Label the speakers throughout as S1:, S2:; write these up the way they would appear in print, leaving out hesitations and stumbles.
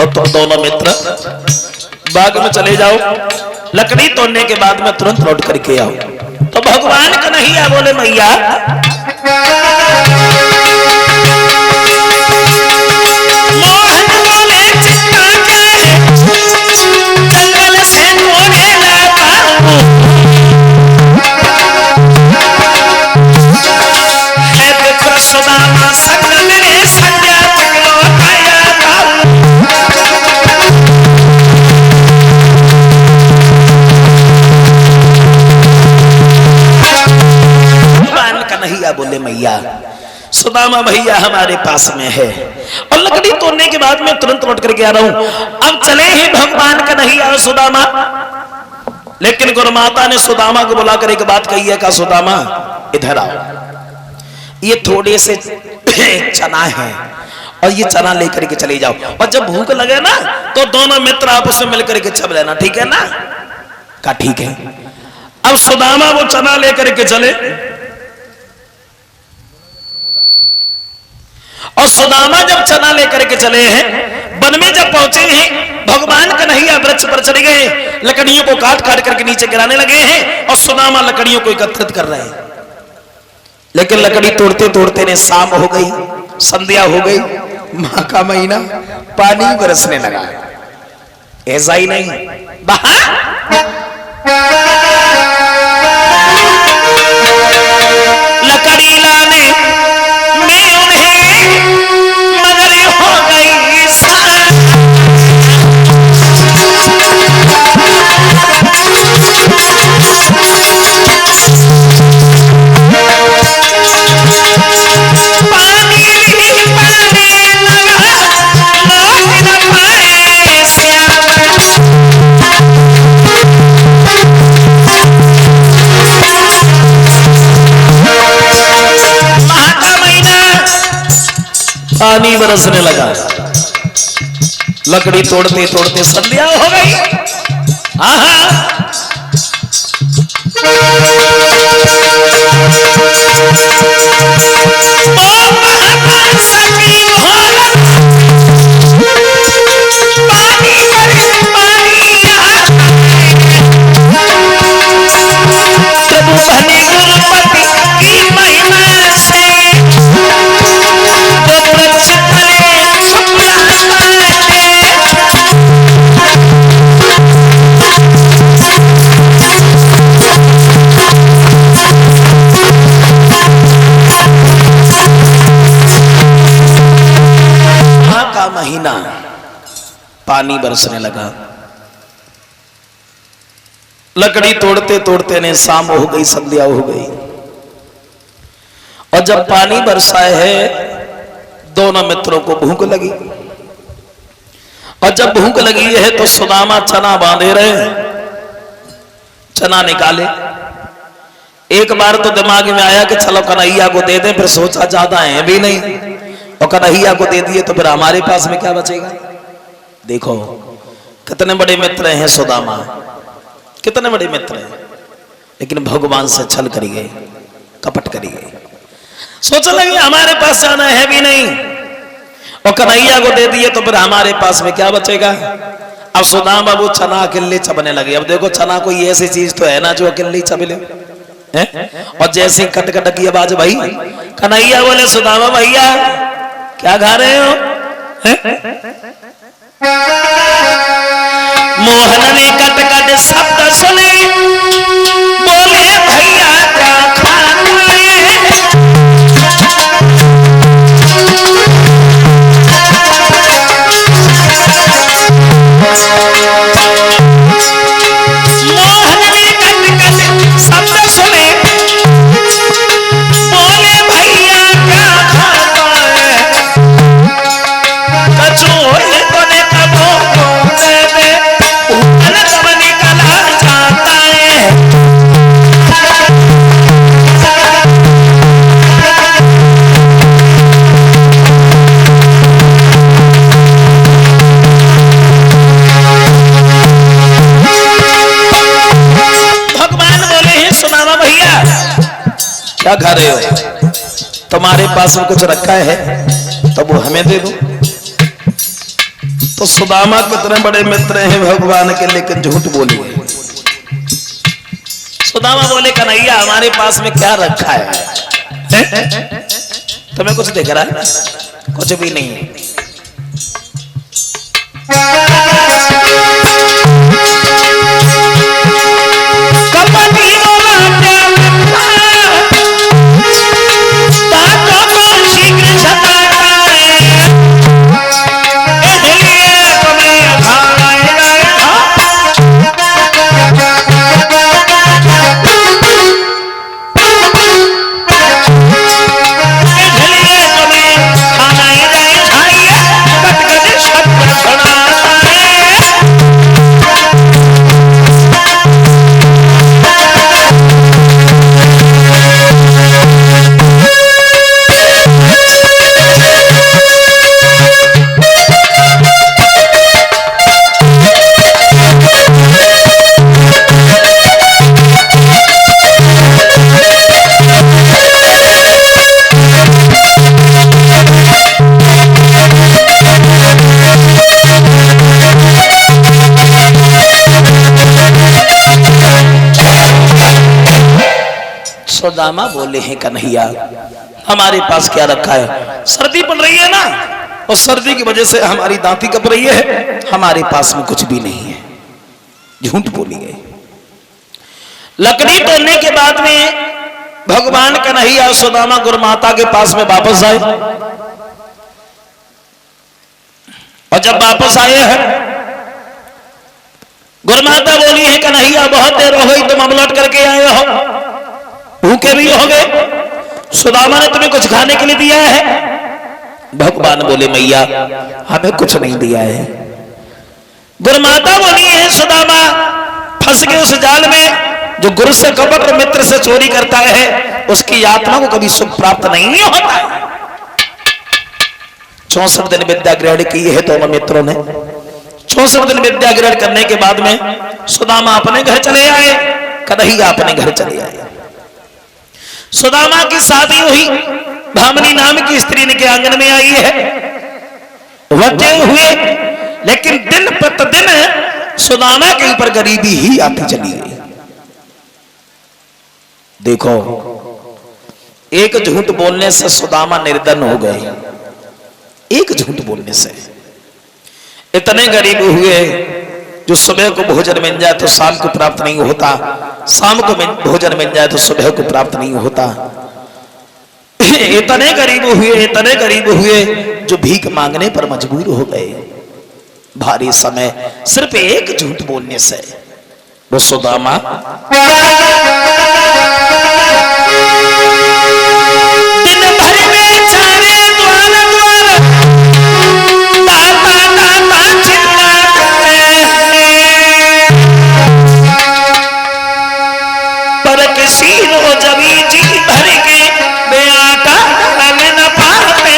S1: और तुम दोनों मित्र बाग में चले जाओ, लकड़ी तोड़ने के बाद में तुरंत लौट करके आओ। तो भगवान कन्हैया बोले मैया मोहन बोले चिंता क्या है, जंगल से तोड़े लाता हूं, है देखो सुदामा संग मेरे संज्ञा तक लौटाया था। भगवान कन्हैया बोले मैया सुदामा भैया हमारे पास में है और लकड़ी तोड़ने के बाद मैं तुरंत लौट करके आ रहा हूं। अब चले ही भगवान कन्हैया और सुदामा, लेकिन गुरुमाता ने सुदामा को बुलाकर एक बात कही है, कहा सुदामा इधर आओ, ये थोड़े से चना है और ये चना लेकर के चले जाओ, और जब भूख लगे ना तो दोनों मित्र आपस में मिलकर के चब लेना, ठीक है ना? कहा ठीक है। अब सुदामा वो चना लेकर के चले और सुदामा जब चना लेकर के चले हैं, वन में जब पहुंचे हैं, भगवान कन्हैया वृक्ष पर चढ़ गए, लकड़ियों को काट काट करके नीचे गिराने लगे हैं और सुदामा लकड़ियों को एकत्रित कर रहे हैं। लेकिन लकड़ी तोड़ते तोड़ते ने शाम हो गई, संध्या हो गई, माह का महीना, पानी बरसने लगा। ऐसा ही नहीं लकड़ी लाने में उन्हें मगर हो गई पानी बरसने लगा। लकड़ी तोड़ते तोड़ते संध्या हो गई। महीना पानी बरसने लगा। लकड़ी तोड़ते तोड़ते ने शाम हो गई, संध्या हो गई, और जब पानी बरसाए है दोनों मित्रों को भूख लगी, और जब भूख लगी है तो सुदामा चना बांधे रहे, चना निकाले। एक बार तो दिमाग में आया कि चलो कन्हैया को दे दे, फिर सोचा ज्यादा है भी नहीं, और कन्हैया को दे दिए तो फिर हमारे पास में क्या बचेगा। देखो कितने बड़े मित्र हैं सुदामा, कितने बड़े मित्र हैं, लेकिन भगवान से छल करी गए, कपट करी गए। सोच लगे हमारे पास जाना है भी नहीं, और कन्हैया को दे दिए तो फिर हमारे पास में क्या बचेगा। अब सुदामा वो चना अकेले चबने लगे। अब देखो चना कोई ऐसी चीज तो है ना जो अकेले चबले, और जैसे कटकट की आवाज भाई, कन्हैया बोले सुदामा भैया क्या खा रहे हो? मोहन ने कट कट शब्द सुने, बोले भैया क्या खाना है? मोहन ने कट कट शब्द सुने, बोले भैया क्या खाना है? कचौड़े कोने कबो दे दे, ऊपर सब निकला जाता है। भगवान बोले हैं सुदामा भैया क्या खा रहे हो? तुम्हारे पास में कुछ रखा है तो वो हमें दे दो। तो सुदामा कितने बड़े मित्र हैं भगवान के, लेकिन झूठ बोली। सुदामा बोले कन्हैया हमारे पास में क्या रखा है? तुम्हें कुछ दिख रहा है? कुछ भी नहीं है। सुदामा बोले हैं कन्हैया हमारे पास क्या रखा है? सर्दी पड़ रही है ना, और सर्दी की वजह से हमारी दांती कप रही है, हमारे पास में कुछ भी नहीं है। झूठ बोली गई। लकड़ी तोड़ने के बाद में भगवान कन्हैया सुदामा गुरुमाता के पास में वापस आए, और जब वापस आए हैं गुरुमाता बोली है कन्हैया बहुत देर हो गई, तुम अब लौट करके आए हो, भूखे भी हो गए, सुदामा ने तुम्हें कुछ खाने के लिए दिया है? भगवान बोले मैया हमें कुछ नहीं दिया है। गुरुमाता बोली है सुदामा फंस गए उस जाल में जो गुरु से कपट और मित्र से चोरी करता है, उसकी आत्मा को कभी सुख प्राप्त नहीं होता है। 64 दिन विद्या ग्रहण की है दोनों मित्रों ने। 64 दिन विद्या ग्रहण करने के बाद में सुदामा अपने घर चले आए, कन्हैया अपने घर चले आए। सुदामा की शादी हुई, भामिनी नाम की स्त्री के आंगन में आई है, बच्चे हुए, लेकिन दिन प्रतिदिन सुदामा के ऊपर गरीबी ही आती चली गई। देखो एक झूठ बोलने से सुदामा निर्धन हो गए, एक झूठ बोलने से। इतने गरीब हुए जो सुबह को भोजन मिल जाए तो शाम को प्राप्त नहीं होता, शाम को भोजन मिल जाए तो सुबह को प्राप्त नहीं होता। इतने गरीब हुए जो भीख मांगने पर मजबूर हो गए भारी समय, सिर्फ एक झूठ बोलने से। वो सुदामा दिन भर में चारे द्वार द्वार पर किसी रोज भी जी भर के वे आटा डाल न पाते।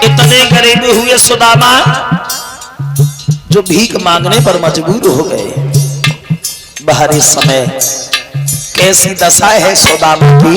S1: इतने गरीब हुए सुदामा जो भीख मांगने पर मजबूर हो गए। बाहरी समय कैसी दशा है सुदामा की।